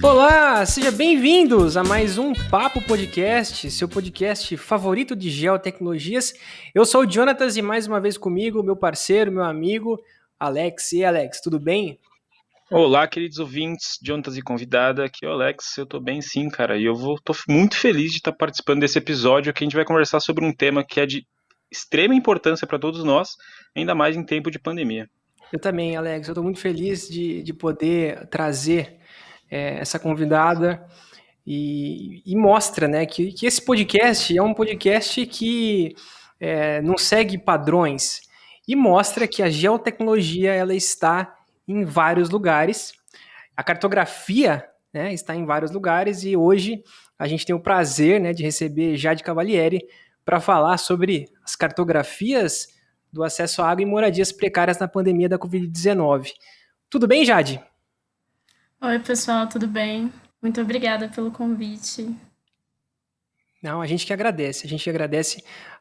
Olá, sejam bem-vindos a mais um Papo Podcast, seu podcast favorito de geotecnologias. Eu sou o Jonatas e mais uma vez comigo, meu parceiro, meu amigo, Alex. E aí, Alex, tudo bem? Olá, queridos ouvintes, Jonatas e convidada, aqui é o Alex, eu tô bem sim, cara, e tô muito feliz de estar participando desse episódio que a gente vai conversar sobre um tema que é de extrema importância para todos nós, ainda mais em tempo de pandemia. Eu também, Alex, eu estou muito feliz de poder trazer essa convidada e mostra, né, que esse podcast é um podcast que não segue padrões e mostra que a geotecnologia ela está em vários lugares. A cartografia, né, está em vários lugares e hoje a gente tem o prazer, né, de receber Jade Cavalieri para falar sobre as cartografias do acesso à água e moradias precárias na pandemia da Covid-19. Tudo bem, Jade? Oi, pessoal, tudo bem? Muito obrigada pelo convite. Não, a gente que agradece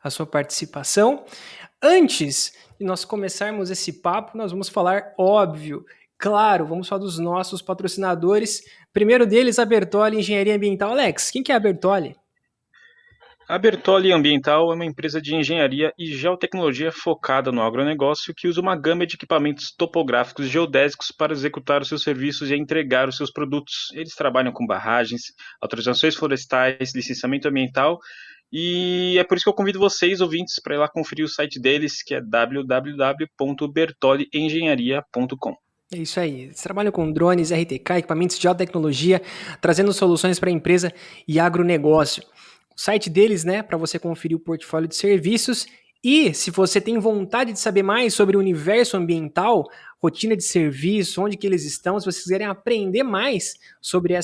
a sua participação. Antes de nós começarmos esse papo, nós vamos falar, óbvio, claro, vamos falar dos nossos patrocinadores. Primeiro deles, a Bertolli Engenharia Ambiental. Alex, quem que é a Bertolli? A Bertolli Ambiental é uma empresa de engenharia e geotecnologia focada no agronegócio que usa uma gama de equipamentos topográficos e geodésicos para executar os seus serviços e entregar os seus produtos. Eles trabalham com barragens, autorizações florestais, licenciamento ambiental e é por isso que eu convido vocês, ouvintes, para ir lá conferir o site deles, que é www.bertolliengenharia.com. É isso aí. Eles trabalham com drones, RTK, equipamentos de alta tecnologia, trazendo soluções para a empresa e agronegócio. O site deles, né, para você conferir o portfólio de serviços. E se você tem vontade de saber mais sobre o universo ambiental, rotina de serviço, onde que eles estão, se vocês quiserem aprender mais sobre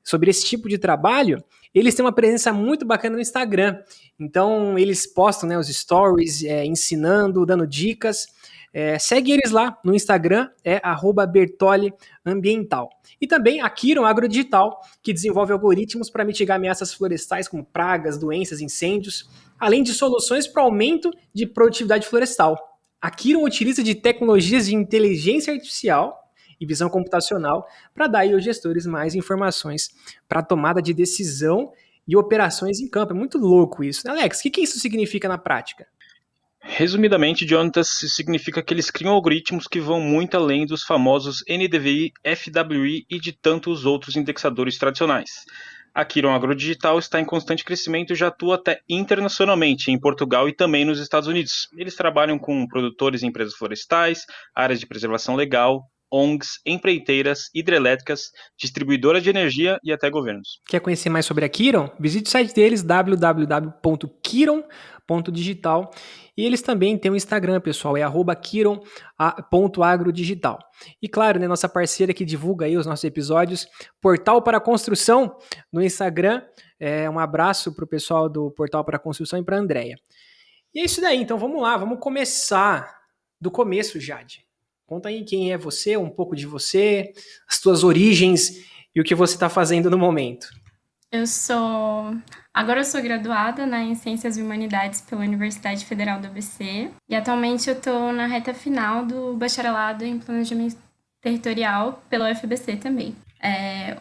sobre esse tipo de trabalho, eles têm uma presença muito bacana no Instagram. Então, eles postam, né, os stories, ensinando, dando dicas. Segue eles lá no Instagram, @bertolliambiental. E também a Kiron Agrodigital, que desenvolve algoritmos para mitigar ameaças florestais como pragas, doenças, incêndios, além de soluções para aumento de produtividade florestal. A Kiron utiliza de tecnologias de inteligência artificial e visão computacional para dar aos gestores mais informações para a tomada de decisão e operações em campo. É muito louco isso. Alex, o que isso significa na prática? Resumidamente, Jonatas, significa que eles criam algoritmos que vão muito além dos famosos NDVI, FWI e de tantos outros indexadores tradicionais. A Kiron Agrodigital está em constante crescimento e já atua até internacionalmente, em Portugal e também nos Estados Unidos. Eles trabalham com produtores e empresas florestais, áreas de preservação legal, ONGs, empreiteiras, hidrelétricas, distribuidoras de energia e até governos. Quer conhecer mais sobre a Kiron? Visite o site deles, www.kiron.digital. E eles também têm um Instagram, pessoal, é @kiron.agrodigital. E claro, né, nossa parceira que divulga aí os nossos episódios, Portal para Construção, no Instagram. Um abraço para o pessoal do Portal para Construção e para a Andréia. E é isso daí, então vamos lá, vamos começar do começo, Jade. Conta aí quem é você, um pouco de você, as tuas origens e o que você está fazendo no momento. Agora eu sou graduada, né, em Ciências e Humanidades pela Universidade Federal do ABC e atualmente eu estou na reta final do bacharelado em Planejamento Territorial pela UFBC também.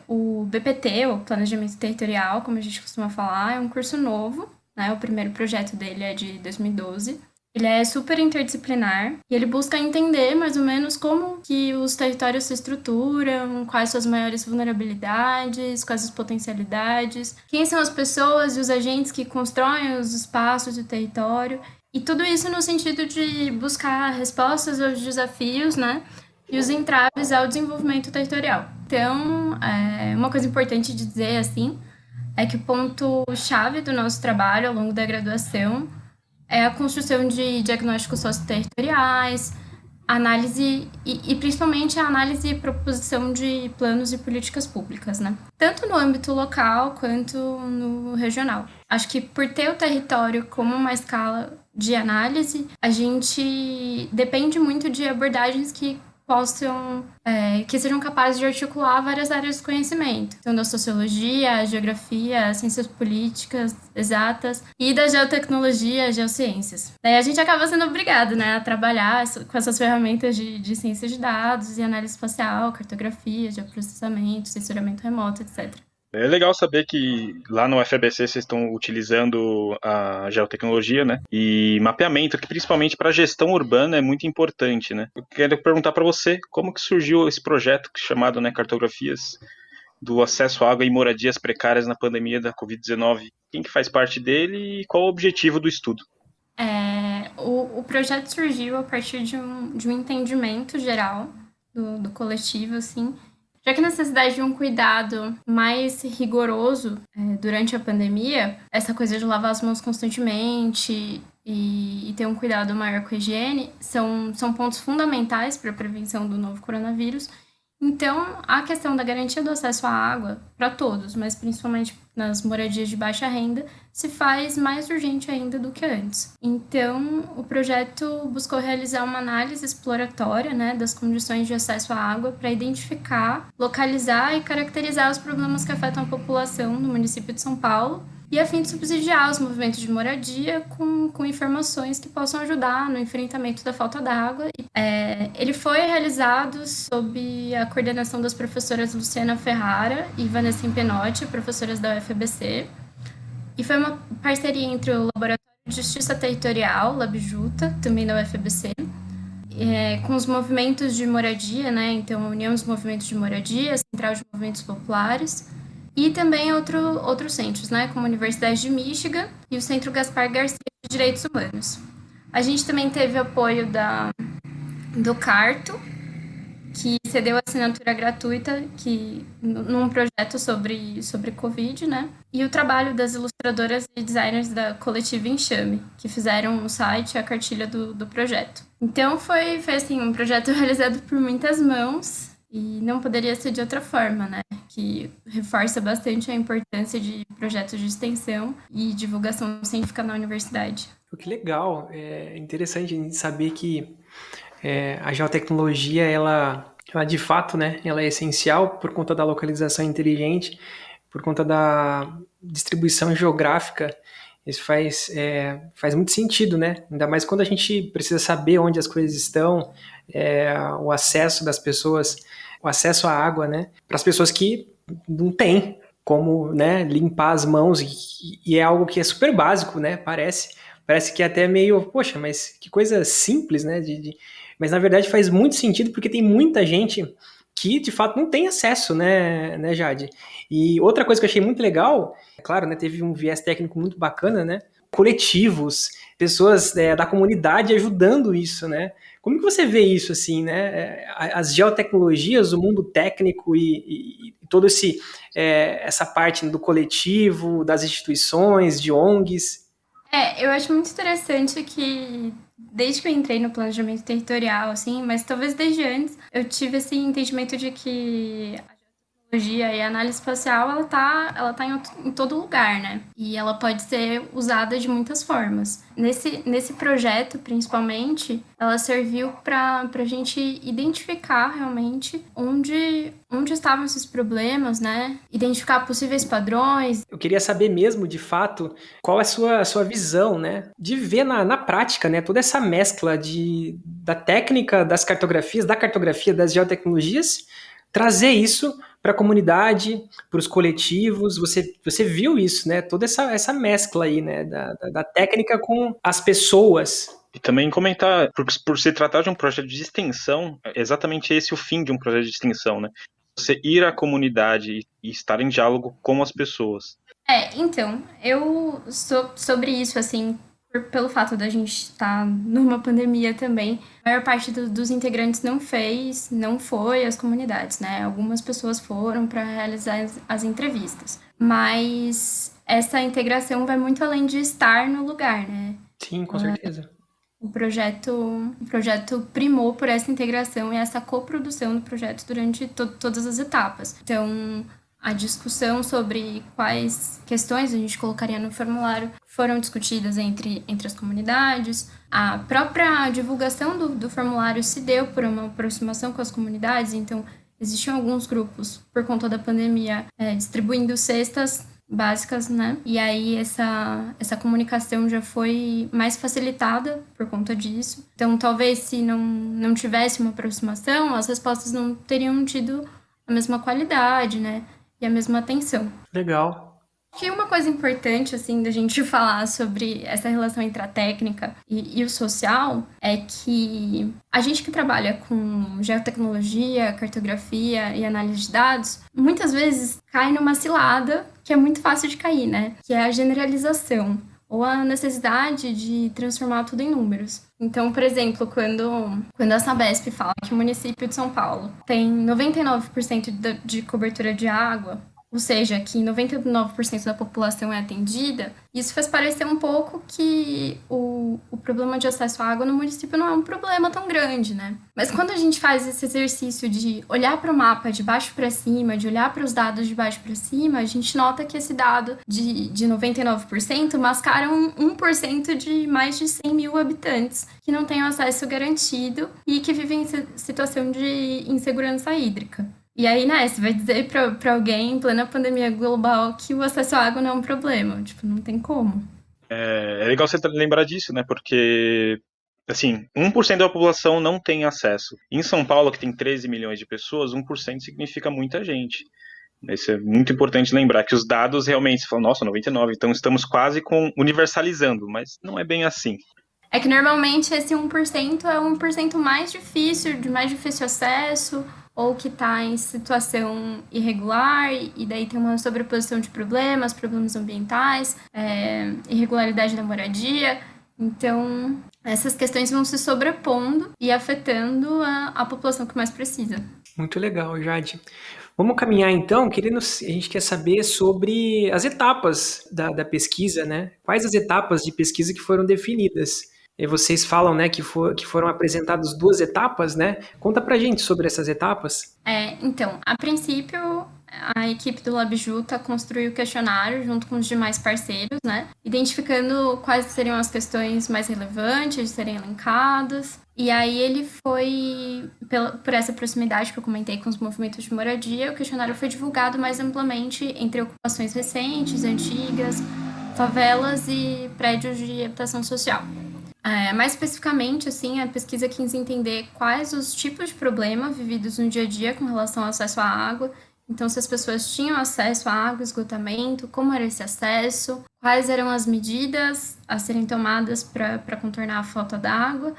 O BPT, o Planejamento Territorial, como a gente costuma falar, é um curso novo, né, o primeiro projeto dele é de 2012. Ele é super interdisciplinar e ele busca entender mais ou menos como que os territórios se estruturam, quais são as maiores vulnerabilidades, quais as potencialidades, quem são as pessoas e os agentes que constroem os espaços do território. E tudo isso no sentido de buscar respostas aos desafios, né? E os entraves ao desenvolvimento territorial. Então, uma coisa importante de dizer, assim, é que o ponto-chave do nosso trabalho ao longo da graduação é a construção de diagnósticos socioterritoriais, análise e principalmente a análise e proposição de planos e políticas públicas, né? Tanto no âmbito local quanto no regional. Acho que por ter o território como uma escala de análise, a gente depende muito de abordagens que que sejam capazes de articular várias áreas do conhecimento. Então, da sociologia, a geografia, as ciências políticas, exatas, e da geotecnologia, geociências. Daí a gente acaba sendo obrigado, né, a trabalhar com essas ferramentas de ciência de dados e análise espacial, cartografia, geoprocessamento, sensoramento remoto, etc. É legal saber que lá no FABC vocês estão utilizando a geotecnologia, né? E mapeamento, que principalmente para a gestão urbana é muito importante, né? Eu quero perguntar para você como que surgiu esse projeto chamado, né, Cartografias do acesso à água e moradias precárias na pandemia da Covid-19. Quem que faz parte dele e qual o objetivo do estudo? O projeto surgiu a partir de um entendimento geral do coletivo, assim, já que a necessidade de um cuidado mais rigoroso durante a pandemia, essa coisa de lavar as mãos constantemente e ter um cuidado maior com a higiene, são pontos fundamentais para a prevenção do novo coronavírus. Então, a questão da garantia do acesso à água para todos, mas principalmente nas moradias de baixa renda, se faz mais urgente ainda do que antes. Então, o projeto buscou realizar uma análise exploratória, né, das condições de acesso à água para identificar, localizar e caracterizar os problemas que afetam a população no município de São Paulo, e a fim de subsidiar os movimentos de moradia com informações que possam ajudar no enfrentamento da falta d'água. Ele foi realizado sob a coordenação das professoras Luciana Ferrara e Vanessa Impenotti, professoras da UFABC, e foi uma parceria entre o Laboratório de Justiça Territorial, LabJuta, também da UFABC, com os movimentos de moradia, né? Então, a União dos Movimentos de Moradia, a Central de Movimentos Populares, e também outros centros, né, como a Universidade de Michigan e o Centro Gaspar Garcia de Direitos Humanos. A gente também teve apoio do Carto, que cedeu assinatura gratuita num projeto sobre Covid, né? E o trabalho das ilustradoras e designers da coletiva Enxame, que fizeram o site e a cartilha do projeto. Então, foi assim, um projeto realizado por muitas mãos, e não poderia ser de outra forma, né? Que reforça bastante a importância de projetos de extensão e divulgação científica na universidade. Que legal, é interessante saber que a geotecnologia, ela de fato, né, ela é essencial por conta da localização inteligente, por conta da distribuição geográfica. Isso faz muito sentido, né? Ainda mais quando a gente precisa saber onde as coisas estão, o acesso das pessoas, o acesso à água, né? Para as pessoas que não têm como, né, limpar as mãos, e é algo que é super básico, né? Parece que é até meio, poxa, mas que coisa simples, né? Mas na verdade faz muito sentido porque tem muita gente que de fato não tem acesso, né, Jade? E outra coisa que eu achei muito legal, claro, né, teve um viés técnico muito bacana, né? Coletivos, pessoas da comunidade ajudando isso, né? Como que você vê isso, assim, né? As geotecnologias, o mundo técnico e todo essa parte do coletivo, das instituições, de ONGs. Eu acho muito interessante que, desde que eu entrei no planejamento territorial, assim, mas talvez desde antes, eu tive esse entendimento de que a geotecnologia e a análise espacial, ela tá em todo lugar, né? E ela pode ser usada de muitas formas. Nesse projeto, principalmente, ela serviu para a gente identificar realmente onde estavam esses problemas, né? Identificar possíveis padrões. Eu queria saber mesmo, de fato, qual é a sua visão, né? De ver na prática, né? Toda essa mescla da técnica das cartografias, da cartografia, das geotecnologias, trazer isso para a comunidade, para os coletivos. Você viu isso, né? Toda essa mescla aí, né? Da técnica com as pessoas. E também comentar, por se tratar de um projeto de extensão, é exatamente esse o fim de um projeto de extensão, né? Você ir à comunidade e estar em diálogo com as pessoas. Então, eu sobre isso, assim, pelo fato da gente estar numa pandemia também, a maior parte dos integrantes não foi às comunidades, né? Algumas pessoas foram para realizar as entrevistas. Mas essa integração vai muito além de estar no lugar, né? Sim, com certeza. O projeto primou por essa integração e essa coprodução do projeto durante todas as etapas. Então, a discussão sobre quais questões a gente colocaria no formulário foram discutidas entre as comunidades. A própria divulgação do formulário se deu por uma aproximação com as comunidades, então existiam alguns grupos, por conta da pandemia, distribuindo cestas básicas, né? E aí essa comunicação já foi mais facilitada por conta disso. Então, talvez se não tivesse uma aproximação, as respostas não teriam tido a mesma qualidade, né? E a mesma atenção. Legal. Que uma coisa importante, assim, da gente falar sobre essa relação entre a técnica e o social é que a gente que trabalha com geotecnologia, cartografia e análise de dados, muitas vezes cai numa cilada que é muito fácil de cair, né? Que é a generalização ou a necessidade de transformar tudo em números. Então, por exemplo, quando a Sabesp fala que o município de São Paulo tem 99% de cobertura de água, ou seja, que 99% da população é atendida, isso faz parecer um pouco que o problema de acesso à água no município não é um problema tão grande, né? Mas quando a gente faz esse exercício de olhar para o mapa de baixo para cima, de olhar para os dados de baixo para cima, a gente nota que esse dado de 99% mascara 1% de mais de 100 mil habitantes que não têm acesso garantido e que vivem em situação de insegurança hídrica. E aí, né, você vai dizer pra alguém em plena pandemia global que o acesso à água não é um problema. Tipo, não tem como. É legal você lembrar disso, né? Porque, assim, 1% da população não tem acesso. Em São Paulo, que tem 13 milhões de pessoas, 1% significa muita gente. Isso é muito importante lembrar, que os dados realmente, você fala, nossa, 99, então estamos quase universalizando, mas não é bem assim. É que normalmente esse 1% é 1% mais difícil, de mais difícil acesso, ou que está em situação irregular, e daí tem uma sobreposição de problemas ambientais, irregularidade da moradia. Então, essas questões vão se sobrepondo e afetando a população que mais precisa. Muito legal, Jade. Vamos caminhar então, a gente quer saber sobre as etapas da pesquisa, né? Quais as etapas de pesquisa que foram definidas? E vocês falam, né, que foram apresentadas 2 etapas, né? Conta pra gente sobre essas etapas. Então, a princípio, a equipe do LabJuta construiu o questionário junto com os demais parceiros, né? Identificando quais seriam as questões mais relevantes de serem elencadas. E aí ele foi, por essa proximidade que eu comentei com os movimentos de moradia, o questionário foi divulgado mais amplamente entre ocupações recentes, antigas, favelas e prédios de habitação social. Mais especificamente, assim, a pesquisa quis entender quais os tipos de problema vividos no dia a dia com relação ao acesso à água. Então, se as pessoas tinham acesso à água, esgotamento, como era esse acesso, quais eram as medidas a serem tomadas para contornar a falta d'água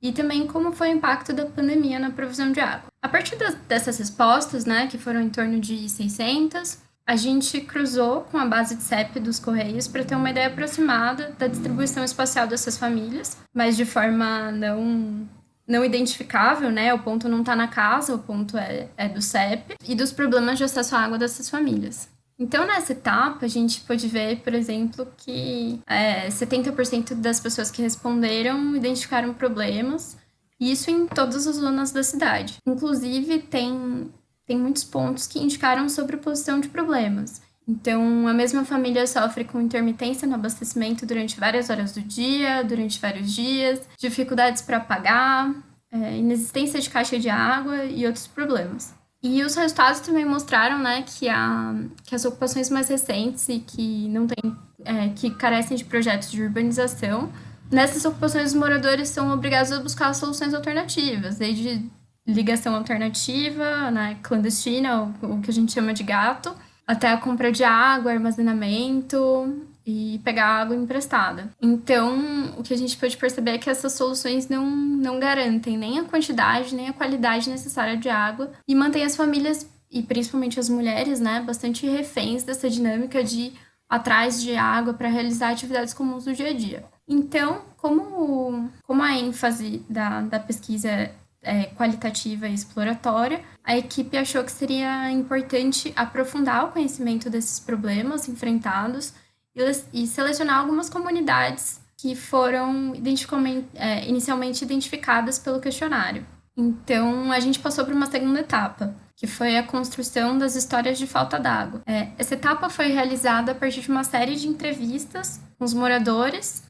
e também como foi o impacto da pandemia na provisão de água. A partir dessas respostas, né, que foram em torno de 600, a gente cruzou com a base de CEP dos Correios para ter uma ideia aproximada da distribuição espacial dessas famílias, mas de forma não identificável, né? O ponto não está na casa, o ponto é do CEP, e dos problemas de acesso à água dessas famílias. Então, nessa etapa, a gente pôde ver, por exemplo, que 70% das pessoas que responderam identificaram problemas, e isso em todas as zonas da cidade. Inclusive, tem muitos pontos que indicaram sobreposição de problemas. Então, a mesma família sofre com intermitência no abastecimento durante várias horas do dia, durante vários dias, dificuldades para pagar, inexistência de caixa de água e outros problemas. E os resultados também mostraram, né, que as ocupações mais recentes e que não tem, que carecem de projetos de urbanização, nessas ocupações os moradores são obrigados a buscar soluções alternativas, desde ligação alternativa, né, clandestina, o que a gente chama de gato, até a compra de água, armazenamento e pegar água emprestada. Então, o que a gente pode perceber é que essas soluções não garantem nem a quantidade, nem a qualidade necessária de água e mantém as famílias, e principalmente as mulheres, né, bastante reféns dessa dinâmica de ir atrás de água para realizar atividades comuns do dia a dia. Então, como a ênfase da pesquisa qualitativa e exploratória, a equipe achou que seria importante aprofundar o conhecimento desses problemas enfrentados e selecionar algumas comunidades que foram inicialmente identificadas pelo questionário. Então, a gente passou por uma segunda etapa, que foi a construção das histórias de falta d'água. Essa etapa foi realizada a partir de uma série de entrevistas com os moradores.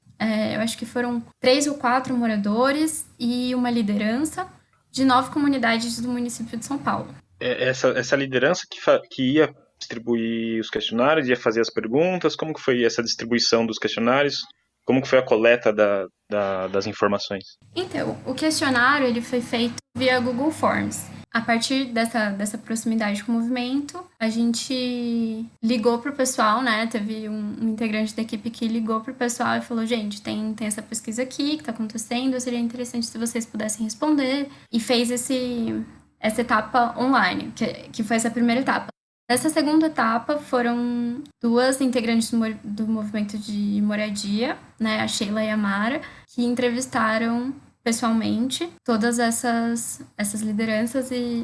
Eu acho que foram 3 ou 4 moradores e uma liderança de 9 comunidades do município de São Paulo. Essa liderança que ia distribuir os questionários, ia fazer as perguntas, como que foi essa distribuição dos questionários? Como que foi a coleta das informações? Então, o questionário ele foi feito via Google Forms. A partir dessa proximidade com o movimento, a gente ligou para o pessoal, né? Teve um integrante da equipe que ligou para o pessoal e falou: gente, tem essa pesquisa aqui que está acontecendo, seria interessante se vocês pudessem responder. E fez essa etapa online, que foi essa primeira etapa. Nessa segunda etapa, foram 2 integrantes do movimento de moradia, né, a Sheila e a Mara, que entrevistaram pessoalmente todas essas lideranças e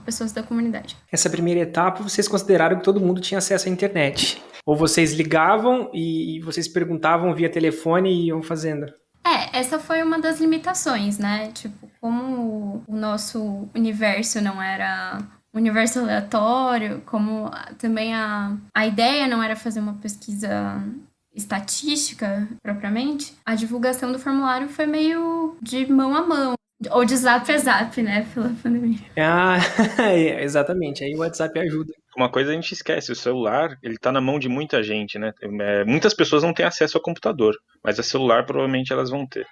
pessoas da comunidade. Essa primeira etapa, vocês consideraram que todo mundo tinha acesso à internet? Ou vocês ligavam e vocês perguntavam via telefone e iam fazendo? Essa foi uma das limitações, né? Tipo, como o nosso universo não era universo aleatório, como também a ideia não era fazer uma pesquisa estatística propriamente, a divulgação do formulário foi meio de mão a mão, ou de zap a zap, né, pela pandemia. Exatamente, aí o WhatsApp ajuda. Uma coisa a gente esquece, o celular, ele tá na mão de muita gente, né? Muitas pessoas não têm acesso ao computador, mas a celular provavelmente elas vão ter.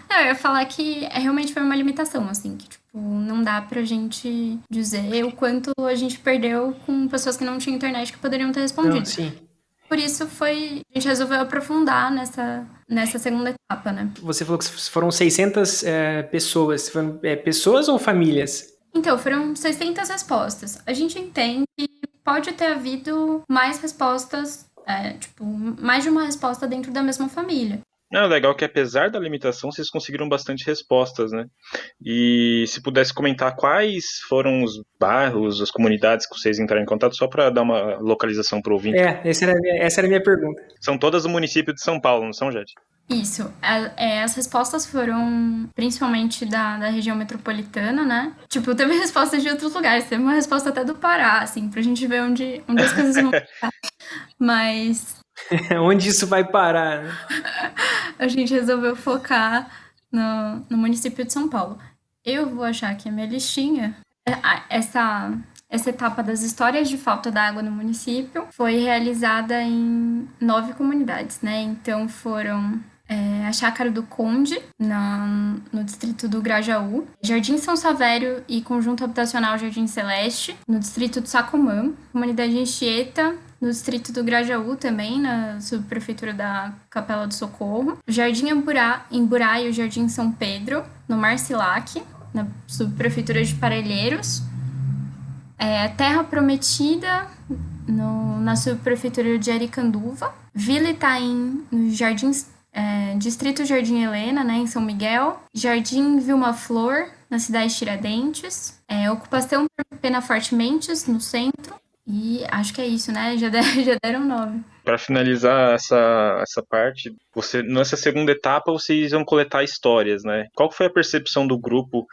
Não, eu ia falar que realmente foi uma limitação, assim, que tipo, não dá pra gente dizer o quanto a gente perdeu com pessoas que não tinham internet que poderiam ter respondido. Não, sim. Por isso a gente resolveu aprofundar nessa segunda etapa, né? Você falou que foram 600 pessoas. Foram pessoas ou famílias? Então, foram 600 respostas. A gente entende que pode ter havido mais respostas, mais de uma resposta dentro da mesma família. É legal que apesar da limitação, vocês conseguiram bastante respostas, né? E se pudesse comentar quais foram os bairros, as comunidades que vocês entraram em contato, só para dar uma localização para o ouvinte. Essa era a minha pergunta. São todas do município de São Paulo, não são, Jade? Isso. As respostas foram principalmente da região metropolitana, né? Tipo, teve respostas de outros lugares. Teve uma resposta até do Pará, assim, pra gente ver onde as coisas vão ficar. Mas... Onde isso vai parar, né? A gente resolveu focar no município de São Paulo. Eu vou achar aqui a minha listinha. Essa etapa das histórias de falta d'água no município foi realizada em 9 comunidades, né? Então foram a Chácara do Conde, no distrito do Grajaú, Jardim São Savério e Conjunto Habitacional Jardim Celeste, no distrito do Sacomã, Comunidade Anchieta, no distrito do Grajaú também, na subprefeitura da Capela do Socorro, Jardim Emburá e o Jardim São Pedro, no Marcilac, na subprefeitura de Parelheiros, Terra Prometida, na subprefeitura de Aricanduva, Vila Itaim, no distrito Jardim Helena, né, em São Miguel, Jardim Vilma Flor, na cidade de Tiradentes, Ocupação Penaforte Mentes, no centro, e acho que é isso, né? Já deram 9. Para finalizar essa parte, nessa segunda etapa vocês vão coletar histórias, né? Qual foi a percepção do grupo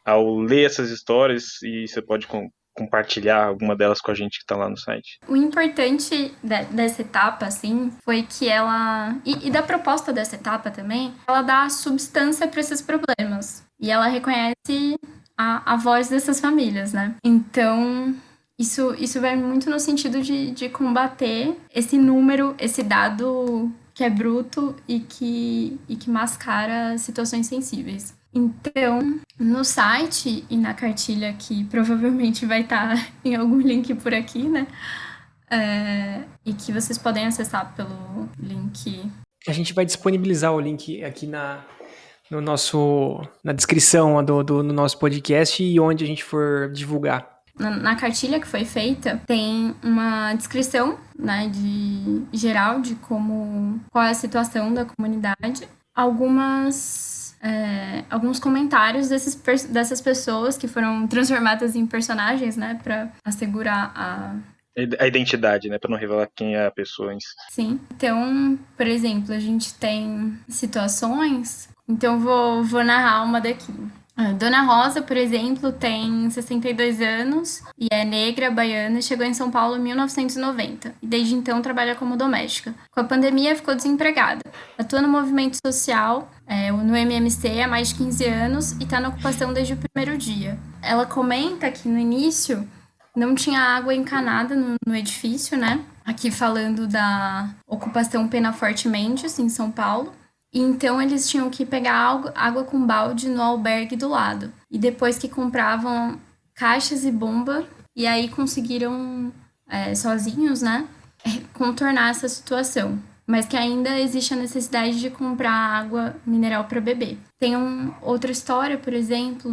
ao ler essas histórias? E você pode compartilhar alguma delas com a gente que está lá no site. O importante dessa etapa, assim, foi que ela... E da proposta dessa etapa também, ela dá substância para esses problemas. E ela reconhece a voz dessas famílias, né? Então... Isso vai muito no sentido de combater esse número, esse dado que é bruto e que mascara situações sensíveis. Então, no site e na cartilha, que provavelmente vai estar em algum link por aqui, né? E que vocês podem acessar pelo link. A gente vai disponibilizar o link aqui na descrição no nosso podcast e onde a gente for divulgar. Na cartilha que foi feita, tem uma descrição, né, geral de qual é a situação da comunidade. Alguns comentários dessas pessoas que foram transformadas em personagens, né, para assegurar a identidade, né, para não revelar quem é a pessoa em si. Sim. Então, por exemplo, a gente tem situações... Então, vou narrar uma daqui. A Dona Rosa, por exemplo, tem 62 anos e é negra, baiana, e chegou em São Paulo em 1990 e desde então trabalha como doméstica. Com a pandemia ficou desempregada. Atua no movimento social, no MMC há mais de 15 anos e está na ocupação desde o primeiro dia. Ela comenta que no início não tinha água encanada no edifício, né? Aqui falando da ocupação Penaforte Mendes, em São Paulo. Então eles tinham que pegar água com balde no albergue do lado. E depois que compravam caixas e bomba, e aí conseguiram, sozinhos, né, contornar essa situação. Mas que ainda existe a necessidade de comprar água mineral para beber. Tem outra história, por exemplo,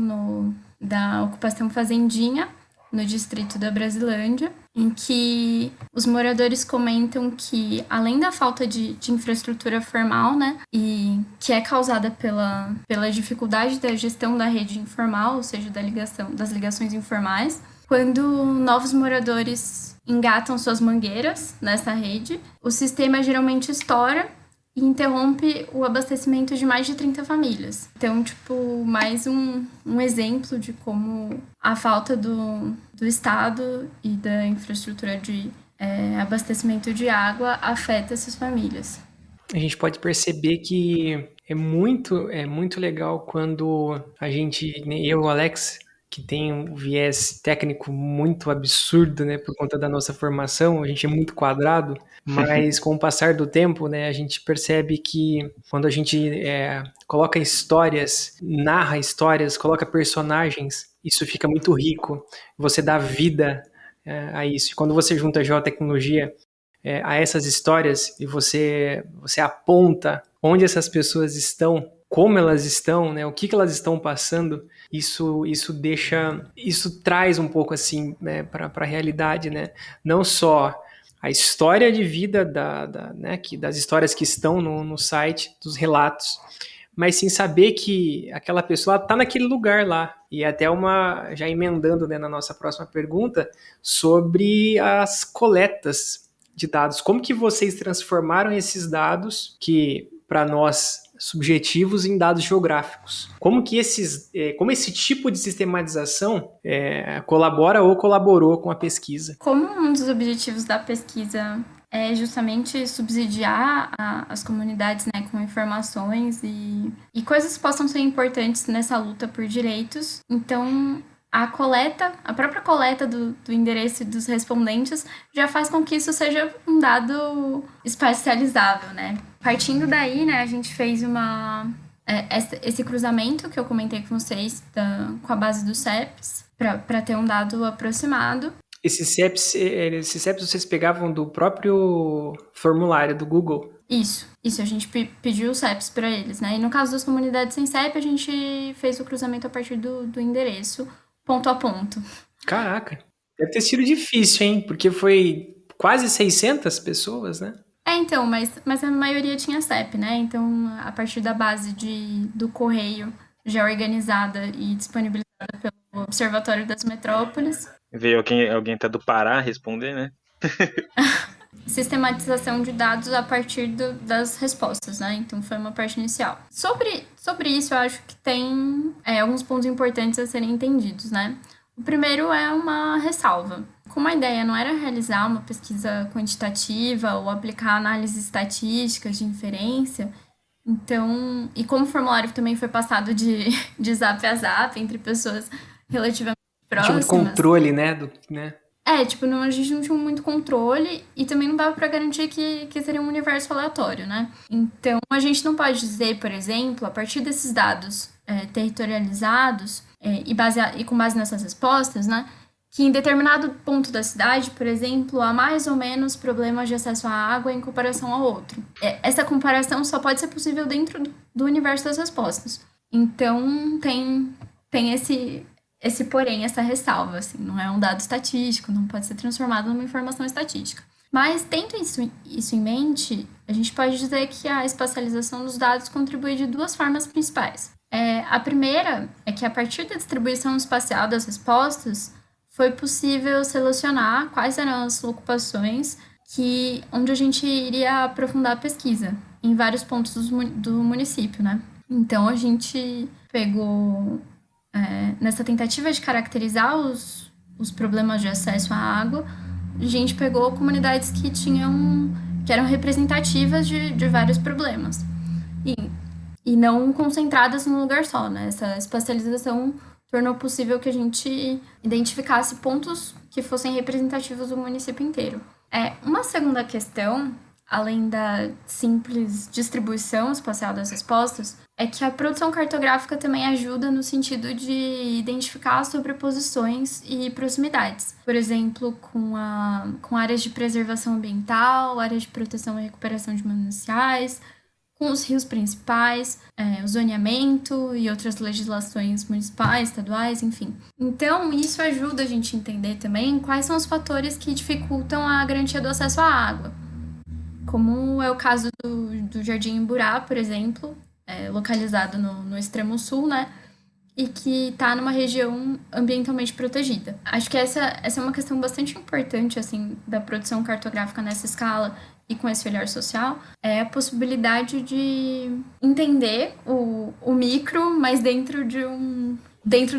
da ocupação fazendinha, no distrito da Brasilândia, em que os moradores comentam que, além da falta de infraestrutura formal, né, e que é causada pela dificuldade da gestão da rede informal, ou seja, das ligações informais, quando novos moradores engatam suas mangueiras nessa rede, o sistema geralmente estoura e interrompe o abastecimento de mais de 30 famílias. Então, mais um exemplo de como a falta do Estado e da infraestrutura de abastecimento de água afeta essas famílias. A gente pode perceber que é muito legal quando a gente, eu e o Alex, que tem um viés técnico muito absurdo, né, por conta da nossa formação, a gente é muito quadrado, mas com o passar do tempo, né, a gente percebe que quando a gente coloca histórias, narra histórias, coloca personagens, isso fica muito rico, você dá vida a isso. E quando você junta a geotecnologia a essas histórias e você aponta onde essas pessoas estão, como elas estão, né, o que elas estão passando, isso traz um pouco assim, né, para a realidade, né? Não só a história de vida das histórias que estão no site, dos relatos, mas sim saber que aquela pessoa está naquele lugar lá. E até já emendando, né, na nossa próxima pergunta, sobre as coletas de dados. Como que vocês transformaram esses dados que, para nós, subjetivos, em dados geográficos? Como esse tipo de sistematização colabora ou colaborou com a pesquisa? Como um dos objetivos da pesquisa é justamente subsidiar as comunidades, né, com informações e coisas que possam ser importantes nessa luta por direitos. Então, a própria coleta do endereço dos respondentes já faz com que isso seja um dado espacializável, né? Partindo daí, né, a gente fez esse cruzamento que eu comentei com vocês com a base do CEPS para ter um dado aproximado. Esses CEPs vocês pegavam do próprio formulário do Google? Isso, a gente pediu o CEPs para eles, né? E no caso das comunidades sem CEP, a gente fez o cruzamento a partir do endereço, ponto a ponto. Caraca, deve ter sido difícil, hein? Porque foi quase 600 pessoas, né? Então, mas a maioria tinha CEP, né? Então, a partir da base do correio já organizada e disponibilizada pelo Observatório das Metrópoles. Veio alguém até do Pará responder, né? Sistematização de dados a partir das respostas, né? Então, foi uma parte inicial. Sobre isso, eu acho que tem alguns pontos importantes a serem entendidos, né? O primeiro é uma ressalva. Como a ideia não era realizar uma pesquisa quantitativa ou aplicar análises estatísticas de inferência, então, e como o formulário também foi passado de zap a zap entre pessoas relativamente próximas. Tinha um controle, né? A gente não tinha muito controle e também não dava para garantir que seria um universo aleatório, né? Então, a gente não pode dizer, por exemplo, a partir desses dados territorializados e com base nessas respostas, né, que em determinado ponto da cidade, por exemplo, há mais ou menos problemas de acesso à água em comparação ao outro. Essa comparação só pode ser possível dentro do universo das respostas. Então, tem esse porém, essa ressalva, assim, não é um dado estatístico, não pode ser transformado numa informação estatística. Mas, tendo isso em mente, a gente pode dizer que a espacialização dos dados contribui de duas formas principais. A primeira é que, a partir da distribuição espacial das respostas, foi possível selecionar quais eram as ocupações onde a gente iria aprofundar a pesquisa, em vários pontos do município, né? Então, a gente pegou nessa tentativa de caracterizar os problemas de acesso à água, a gente pegou comunidades que eram representativas de vários problemas. E não concentradas num lugar só, né? Essa espacialização tornou possível que a gente identificasse pontos que fossem representativos do município inteiro. Uma segunda questão, além da simples distribuição espacial das respostas, é que a produção cartográfica também ajuda no sentido de identificar sobreposições e proximidades. Por exemplo, com áreas de preservação ambiental, áreas de proteção e recuperação de mananciais, com os rios principais, o zoneamento e outras legislações municipais, estaduais, enfim. Então, isso ajuda a gente a entender também quais são os fatores que dificultam a garantia do acesso à água. Como é o caso do Jardim Imburá, por exemplo, localizado no extremo sul, né? E que está numa região ambientalmente protegida. Acho que essa é uma questão bastante importante, assim, da produção cartográfica nessa escala e com esse olhar social, é a possibilidade de entender o micro, mas dentro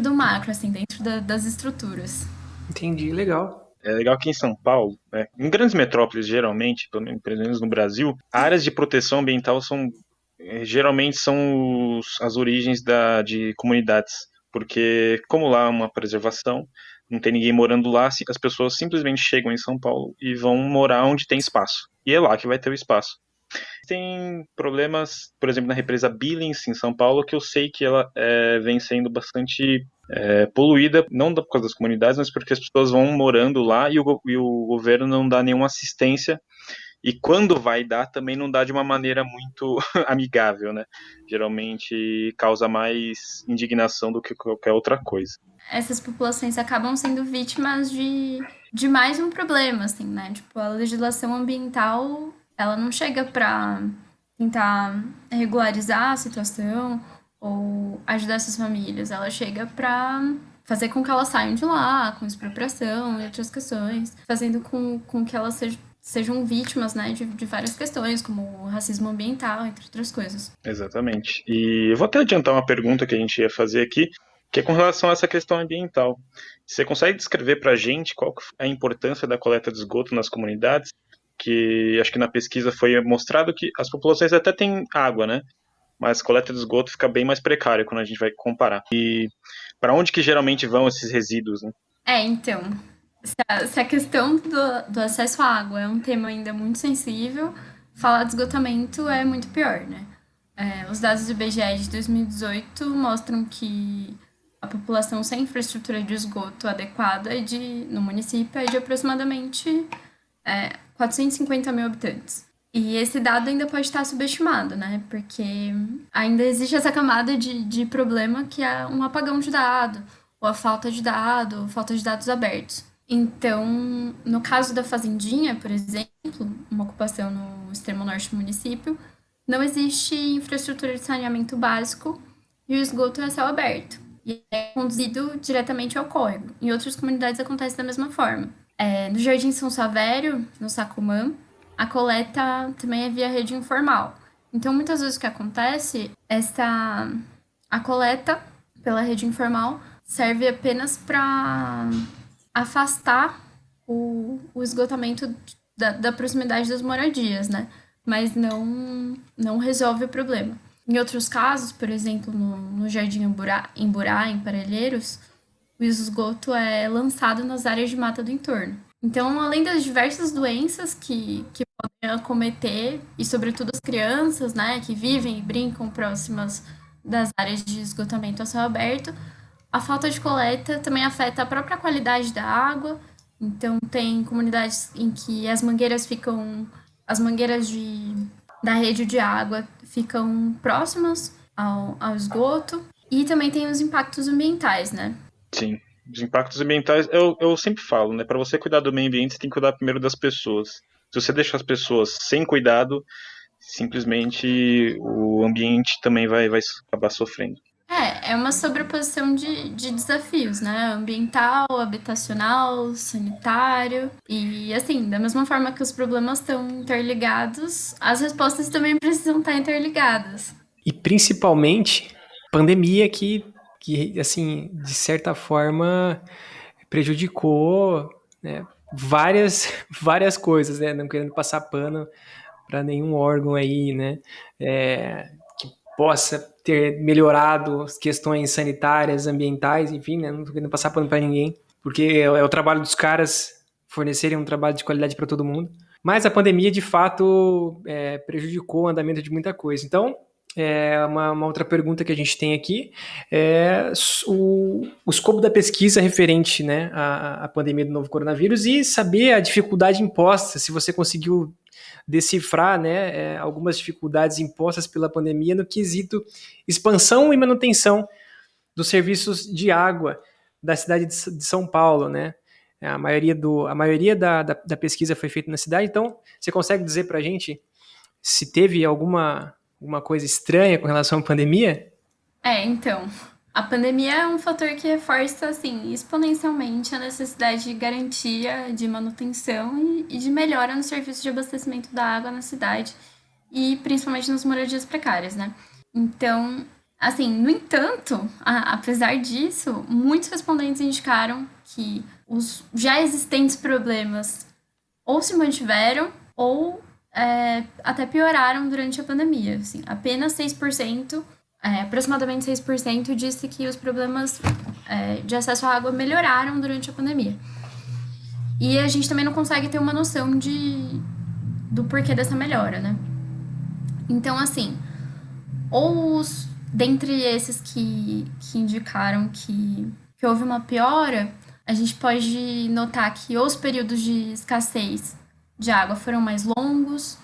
do macro, assim, dentro das estruturas. Entendi, legal. É legal que em São Paulo, né, em grandes metrópoles, geralmente, pelo menos no Brasil, áreas de proteção ambiental geralmente são as origens de comunidades, porque como lá é uma preservação, não tem ninguém morando lá, as pessoas simplesmente chegam em São Paulo e vão morar onde tem espaço. E é lá que vai ter o espaço. Tem problemas, por exemplo, na represa Billings, em São Paulo, que eu sei que ela vem sendo bastante poluída, não por causa das comunidades, mas porque as pessoas vão morando lá e o governo não dá nenhuma assistência. E quando vai dar, também não dá de uma maneira muito amigável, né? Geralmente causa mais indignação do que qualquer outra coisa. Essas populações acabam sendo vítimas de mais um problema, assim, né? Tipo, a legislação ambiental, ela não chega para tentar regularizar a situação ou ajudar essas famílias. Ela chega para fazer com que elas saiam de lá, com expropriação e outras questões, fazendo com que elas sejam vítimas, né, de várias questões, como o racismo ambiental, entre outras coisas. Exatamente. E eu vou até adiantar uma pergunta que a gente ia fazer aqui, que é com relação a essa questão ambiental. Você consegue descrever para a gente qual é a importância da coleta de esgoto nas comunidades? Que acho que na pesquisa foi mostrado que as populações até têm água, né? Mas a coleta de esgoto fica bem mais precária quando a gente vai comparar. E para onde que geralmente vão esses resíduos, né? Então, se a questão do acesso à água é um tema ainda muito sensível, falar de esgotamento é muito pior, né? Os dados do IBGE de 2018 mostram que a população sem infraestrutura de esgoto adequada no município é de aproximadamente 450 mil habitantes. E esse dado ainda pode estar subestimado, né? Porque ainda existe essa camada de problema que é um apagão de dado, ou a falta de dado, ou falta de dados abertos. Então, no caso da Fazendinha, por exemplo, uma ocupação no extremo norte do município, não existe infraestrutura de saneamento básico e o esgoto é a céu aberto. E é conduzido diretamente ao córrego. Em outras comunidades acontece da mesma forma. No Jardim São Savério, no Sacomã, a coleta também é via rede informal. Então, muitas vezes o que acontece é a coleta pela rede informal serve apenas para afastar o esgotamento da proximidade das moradias, né? Mas não resolve o problema. Em outros casos, por exemplo, no Jardim Imburá, em Parelheiros, o esgoto é lançado nas áreas de mata do entorno. Então, além das diversas doenças que podem acometer, e sobretudo as crianças, né, que vivem e brincam próximas das áreas de esgotamento a céu aberto, a falta de coleta também afeta a própria qualidade da água. Então, tem comunidades em que as mangueiras da rede de água ficam próximas ao esgoto. E também tem os impactos ambientais, né? Sim, os impactos ambientais, eu sempre falo, né? Para você cuidar do meio ambiente, você tem que cuidar primeiro das pessoas. Se você deixar as pessoas sem cuidado, simplesmente o ambiente também vai acabar sofrendo. É uma sobreposição de desafios, né? Ambiental, habitacional, sanitário. E, assim, da mesma forma que os problemas estão interligados, as respostas também precisam estar interligadas. E principalmente pandemia que que, assim, de certa forma, prejudicou, né, várias coisas, né? Não querendo passar pano para nenhum órgão aí, né? Que possa ter melhorado as questões sanitárias, ambientais, enfim, né? Não estou querendo passar pano para ninguém, porque é o trabalho dos caras fornecerem um trabalho de qualidade para todo mundo. Mas a pandemia, de fato, prejudicou o andamento de muita coisa. Então, uma outra pergunta que a gente tem aqui é o escopo da pesquisa referente, né, à pandemia do novo coronavírus e saber a dificuldade imposta, se você conseguiu decifrar, né, algumas dificuldades impostas pela pandemia no quesito expansão e manutenção dos serviços de água da cidade de São Paulo, né? A maioria da pesquisa foi feita na cidade, então você consegue dizer para a gente se teve alguma coisa estranha com relação à pandemia? Então, a pandemia é um fator que reforça, assim, exponencialmente a necessidade de garantia de manutenção e de melhora no serviço de abastecimento da água na cidade e principalmente nas moradias precárias, né? Então, assim, no entanto, apesar disso, muitos respondentes indicaram que os já existentes problemas ou se mantiveram ou até pioraram durante a pandemia. Assim, apenas 6%, aproximadamente 6%, disse que os problemas de acesso à água melhoraram durante a pandemia. E a gente também não consegue ter uma noção do porquê dessa melhora, né? Então, assim, dentre esses que indicaram que houve uma piora, a gente pode notar que os períodos de escassez de água foram mais longos,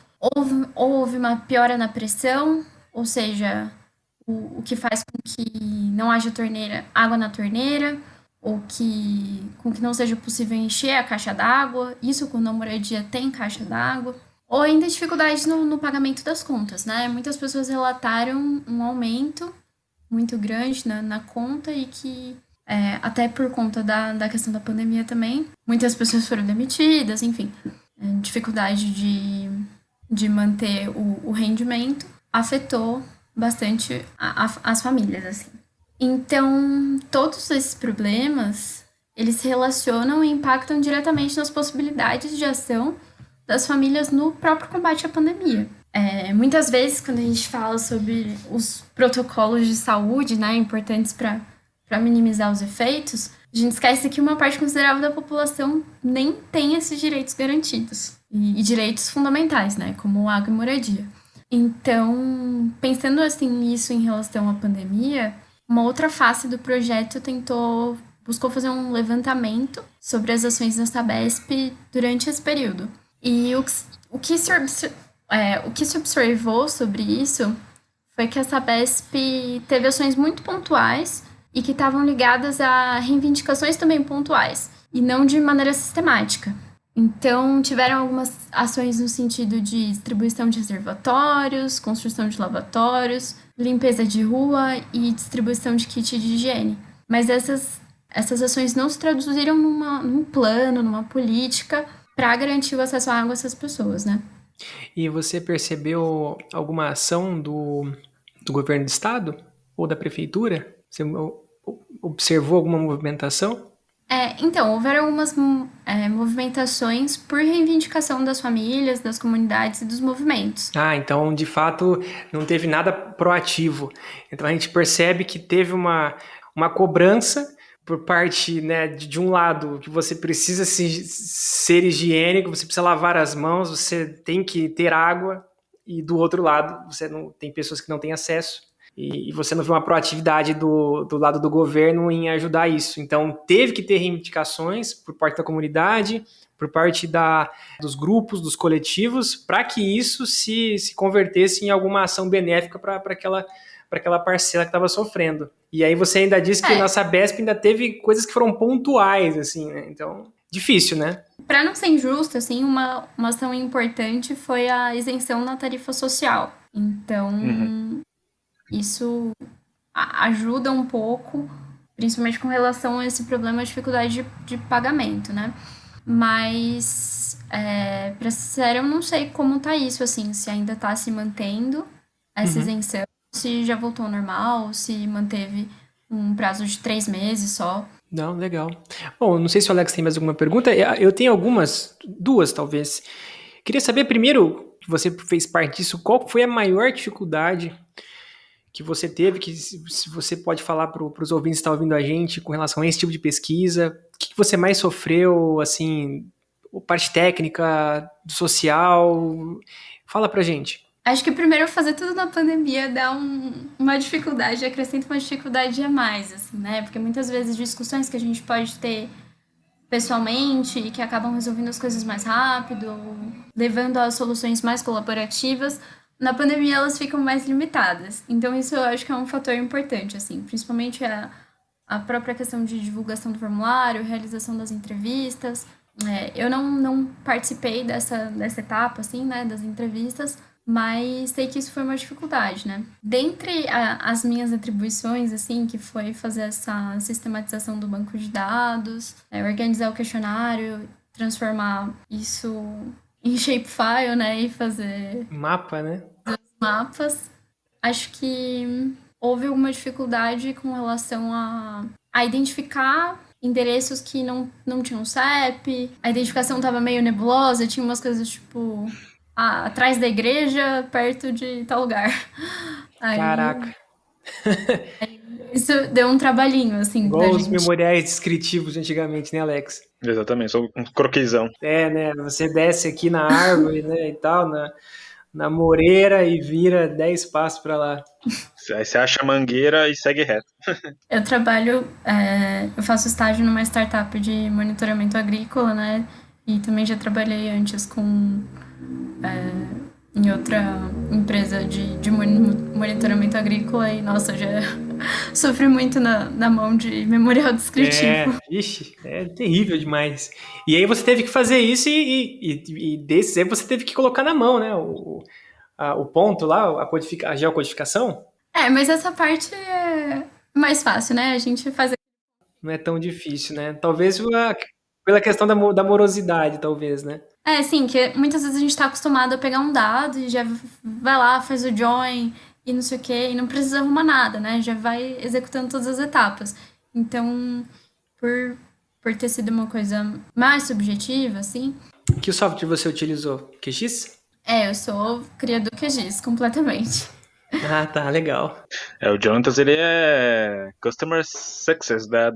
houve uma piora na pressão, ou seja, o que faz com que não haja água na torneira, ou com que não seja possível encher a caixa d'água, isso quando a moradia tem caixa d'água, ou ainda dificuldades no pagamento das contas, né? Muitas pessoas relataram um aumento muito grande na conta e que, até por conta da questão da pandemia também, muitas pessoas foram demitidas, enfim, dificuldade de manter o rendimento afetou bastante as famílias, assim. Então, todos esses problemas, eles se relacionam e impactam diretamente nas possibilidades de ação das famílias no próprio combate à pandemia. Muitas vezes, quando a gente fala sobre os protocolos de saúde, né, importantes para minimizar os efeitos, a gente esquece que uma parte considerável da população nem tem esses direitos garantidos. E direitos fundamentais, né, como água e moradia. Então, pensando assim nisso em relação à pandemia, uma outra face do projeto buscou fazer um levantamento sobre as ações da Sabesp durante esse período. E o que se observou sobre isso foi que a Sabesp teve ações muito pontuais e que estavam ligadas a reivindicações também pontuais, e não de maneira sistemática. Então, tiveram algumas ações no sentido de distribuição de reservatórios, construção de lavatórios, limpeza de rua e distribuição de kit de higiene. Mas essas ações não se traduziram num plano, numa política para garantir o acesso à água a essas pessoas, né? E você percebeu alguma ação do governo do estado ou da prefeitura? Você observou alguma movimentação? Então, houveram algumas movimentações por reivindicação das famílias, das comunidades e dos movimentos. Então, de fato, não teve nada proativo. Então, a gente percebe que teve uma cobrança por parte, né, de um lado, que você precisa ser higiênico, você precisa lavar as mãos, você tem que ter água, e do outro lado, você não tem pessoas que não têm acesso. E você não vê uma proatividade do lado do governo em ajudar isso. Então, teve que ter reivindicações por parte da comunidade, por parte dos grupos, dos coletivos, para que isso se convertesse em alguma ação benéfica para aquela parcela que estava sofrendo. E aí você ainda disse que na Sabesp ainda teve coisas que foram pontuais, assim, né? Então, difícil, né? Para não ser injusto, assim, uma ação importante foi a isenção na tarifa social. Então, isso ajuda um pouco, principalmente com relação a esse problema de dificuldade de pagamento, né? Mas, para ser sincero, eu não sei como tá isso, assim, se ainda tá se mantendo essa isenção, se já voltou ao normal, se manteve um prazo de 3 meses só. Não, legal. Bom, não sei se o Alex tem mais alguma pergunta. Eu tenho duas talvez. Queria saber primeiro, que você fez parte disso, qual foi a maior dificuldade que você teve, que se você pode falar para os ouvintes que estão ouvindo a gente com relação a esse tipo de pesquisa, o que você mais sofreu, assim, parte técnica, social? Fala pra gente. Acho que primeiro fazer tudo na pandemia dá uma dificuldade, acrescenta uma dificuldade a mais, assim, né? Porque muitas vezes discussões que a gente pode ter pessoalmente e que acabam resolvendo as coisas mais rápido, levando a soluções mais colaborativas, na pandemia elas ficam mais limitadas. Então isso eu acho que é um fator importante, assim, principalmente a própria questão de divulgação do formulário, realização das entrevistas. Eu não participei dessa etapa, assim, né, das entrevistas, mas sei que isso foi uma dificuldade, né? Dentre as minhas atribuições, assim, que foi fazer essa sistematização do banco de dados, organizar o questionário, transformar isso em shapefile, né? E fazer Mapa, né? mapas. Acho que houve alguma dificuldade com relação a identificar endereços que não tinham CEP, a identificação estava meio nebulosa, tinha umas coisas tipo atrás da igreja, perto de tal lugar. Aí, Caraca. isso deu um trabalhinho, assim, Igual pra os gente. memoriais descritivos de antigamente, né, Alex? Exatamente, só um croquisão. Né? Você desce aqui na árvore, né, e tal, na moreira e vira 10 passos para lá. Aí você acha a mangueira e segue reto. Eu eu faço estágio numa startup de monitoramento agrícola, né? E também já trabalhei antes em outra empresa de monitoramento agrícola e, nossa, já sofri muito na mão de memorial descritivo. Ixi, é terrível demais. E aí você teve que fazer isso e desses aí você teve que colocar na mão, né? O ponto lá, a geocodificação. Mas essa parte é mais fácil, né? A gente faz. Não é tão difícil, né? Talvez pela questão da morosidade, talvez, né? Sim, que muitas vezes a gente tá acostumado a pegar um dado e já vai lá, faz o join e não sei o quê, e não precisa arrumar nada, né? Já vai executando todas as etapas. Então, por ter sido uma coisa mais subjetiva, assim. Que software você utilizou? QX? Eu sou cria do QGIS, completamente. Ah, tá, legal. O Jonatas, ele é Customer Success da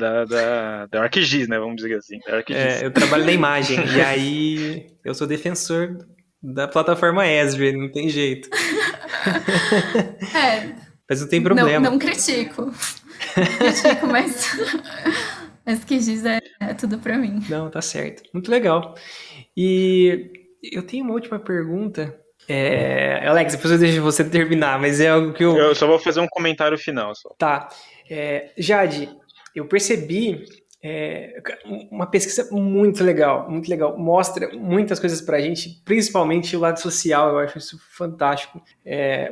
ArcGIS, né? Vamos dizer assim. Da ArcGIS. Eu trabalho na imagem, e aí eu sou defensor da plataforma Esri, não tem jeito. Mas não tem problema. Não critico. Critico, mas QGIS é tudo pra mim. Não, tá certo. Muito legal. E eu tenho uma última pergunta. Alex, depois eu deixo você terminar, mas é algo que eu só vou fazer um comentário final. Só. Tá. Jade, eu percebi uma pesquisa muito legal, muito legal. Mostra muitas coisas pra gente, principalmente o lado social, eu acho isso fantástico.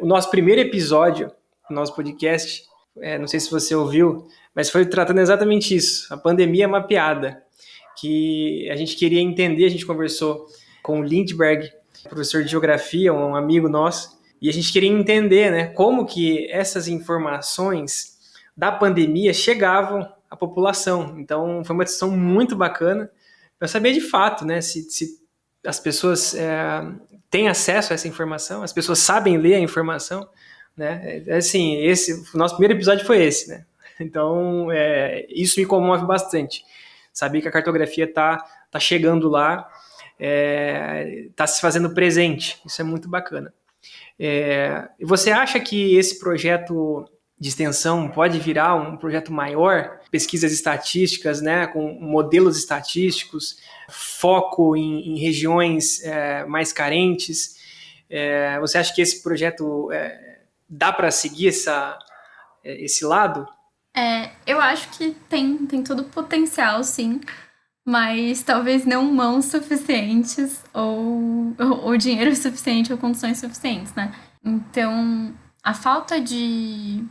O nosso primeiro episódio do nosso podcast, não sei se você ouviu, mas foi tratando exatamente isso, a pandemia mapeada, que a gente queria entender, a gente conversou com o Lindbergh, professor de geografia, um amigo nosso, e a gente queria entender, né, como que essas informações da pandemia chegavam à população. Então, foi uma discussão muito bacana para saber de fato, né, se as pessoas têm acesso a essa informação, as pessoas sabem ler a informação, né? Assim, o nosso primeiro episódio foi esse, né? Então, isso me comove bastante. Saber que a cartografia tá chegando lá, está se fazendo presente. Isso é muito bacana. E você acha que esse projeto de extensão pode virar um projeto maior? Pesquisas estatísticas, né, com modelos estatísticos, foco em regiões mais carentes. Você acha que esse projeto dá para seguir esse lado? Eu acho que tem todo o potencial, sim. Mas talvez não mãos suficientes ou dinheiro suficiente ou condições suficientes, né? Então, a falta de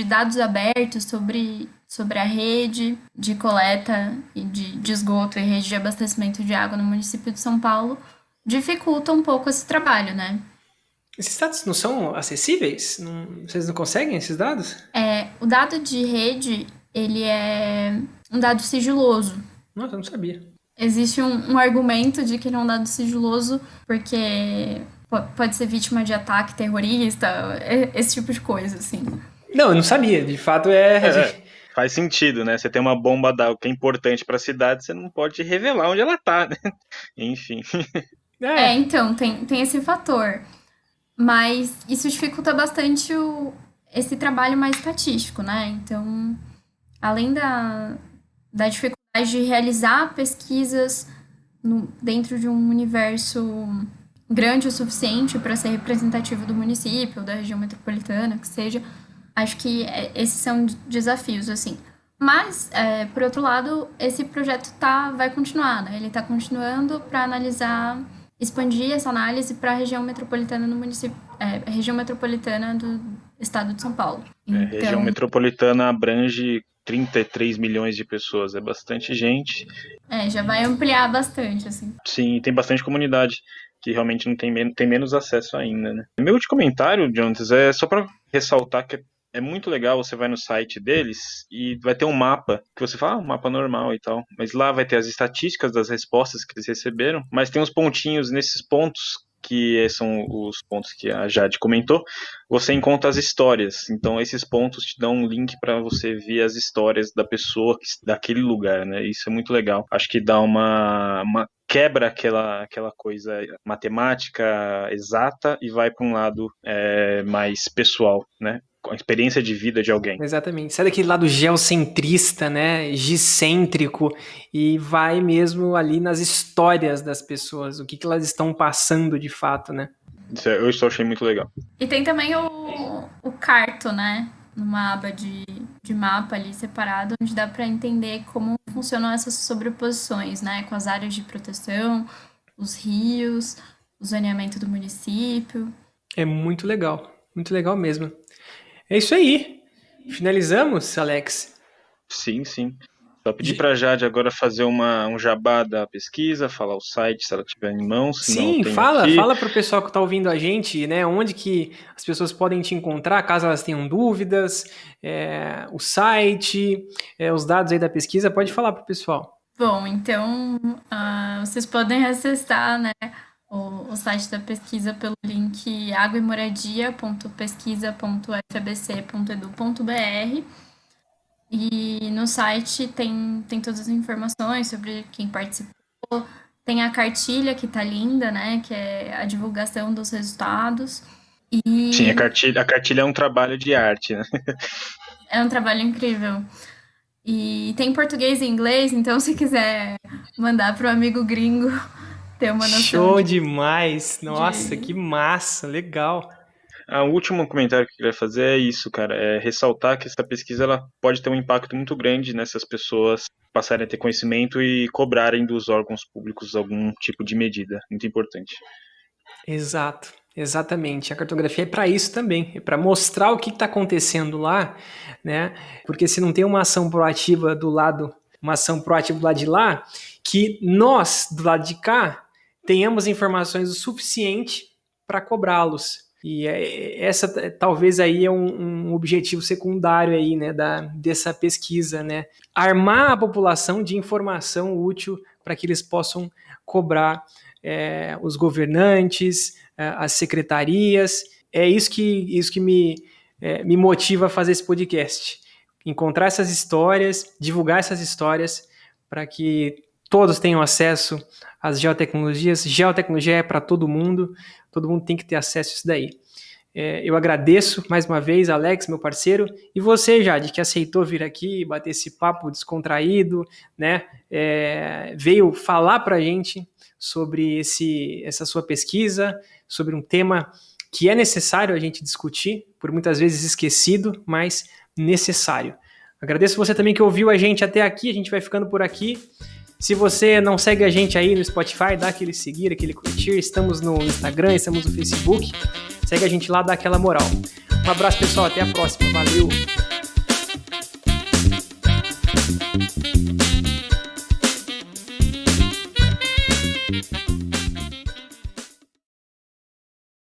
dados abertos sobre a rede de coleta e de esgoto e rede de abastecimento de água no município de São Paulo dificulta um pouco esse trabalho, né? Esses dados não são acessíveis? Vocês não conseguem esses dados? O dado de rede, ele é um dado sigiloso. Nossa, eu não sabia. Existe um argumento de que ele é um dado sigiloso porque pode ser vítima de ataque terrorista, esse tipo de coisa, assim. Não, eu não sabia. De fato, faz sentido, né? Você tem uma bomba d'água que é importante para a cidade, você não pode revelar onde ela tá, né? Enfim. Então, tem esse fator. Mas isso dificulta bastante esse trabalho mais estatístico, né? Então, além da dificuldade de realizar pesquisas dentro de um universo grande o suficiente para ser representativo do município, da região metropolitana, que seja, acho que esses são desafios, assim. Mas, por outro lado, esse projeto vai continuar, né? Ele está continuando para analisar, expandir essa análise para a região metropolitana no município, região metropolitana do estado de São Paulo. Então, a região metropolitana abrange 33 milhões de pessoas, é bastante gente. Já vai ampliar bastante, assim. Sim, tem bastante comunidade que realmente não tem menos acesso ainda, né? Meu último comentário, Jonas, é só para ressaltar que é muito legal, você vai no site deles e vai ter um mapa, que você fala, um mapa normal e tal, mas lá vai ter as estatísticas das respostas que eles receberam, mas tem uns pontinhos, nesses pontos, que são os pontos que a Jade comentou, você encontra as histórias, então esses pontos te dão um link para você ver as histórias da pessoa daquele lugar, né? Isso é muito legal. Acho que dá uma quebra aquela coisa matemática exata e vai para um lado mais pessoal, né? A experiência de vida de alguém. Exatamente. Sai daquele lado geocentrista, né? Gicêntrico, e vai mesmo ali nas histórias das pessoas, o que elas estão passando de fato, né? Isso eu só achei muito legal. E tem também o Carto, né? Numa aba de mapa ali separado, onde dá para entender como funcionam essas sobreposições, né? Com as áreas de proteção, os rios, o zoneamento do município. É muito legal mesmo. É isso aí. Finalizamos, Alex? Sim. Só pedir para a Jade agora fazer um jabá da pesquisa, falar o site, se ela tiver em mãos. Sim, fala para o pessoal que está ouvindo a gente, né? Onde que as pessoas podem te encontrar, caso elas tenham dúvidas, o site, os dados aí da pesquisa. Pode falar para o pessoal. Bom, então vocês podem acessar, né, o site da pesquisa pelo link aguaemoradia.pesquisa.fabc.edu.br. E no site tem todas as informações sobre quem participou. Tem a cartilha que tá linda, né? Que é a divulgação dos resultados. Sim, a cartilha é um trabalho de arte, né? É um trabalho incrível. E tem português e inglês, então se quiser mandar pro amigo gringo ter uma noção. Show demais! Nossa, que massa! Legal! O último comentário que eu queria fazer é isso, cara, é ressaltar que essa pesquisa ela pode ter um impacto muito grande nessas pessoas passarem a ter conhecimento e cobrarem dos órgãos públicos algum tipo de medida, muito importante. Exato, exatamente. A cartografia é para isso também, é para mostrar o que está acontecendo lá, né? Porque se não tem uma ação proativa do lado de lá, que nós, do lado de cá, tenhamos informações o suficiente para cobrá-los. E essa talvez aí é um objetivo secundário aí, né, dessa pesquisa, né? Armar a população de informação útil para que eles possam cobrar os governantes, as secretarias. É isso que me motiva a fazer esse podcast. Encontrar essas histórias, divulgar essas histórias para que todos tenham acesso às geotecnologias. Geotecnologia é para todo mundo tem que ter acesso a isso daí. Eu agradeço mais uma vez, Alex, meu parceiro, e você, Jade, que aceitou vir aqui, bater esse papo descontraído, né? Veio falar para a gente sobre essa sua pesquisa, sobre um tema que é necessário a gente discutir, por muitas vezes esquecido, mas necessário. Agradeço você também que ouviu a gente até aqui, a gente vai ficando por aqui. Se você não segue a gente aí no Spotify, dá aquele seguir, aquele curtir. Estamos no Instagram, estamos no Facebook. Segue a gente lá, dá aquela moral. Um abraço, pessoal. Até a próxima. Valeu!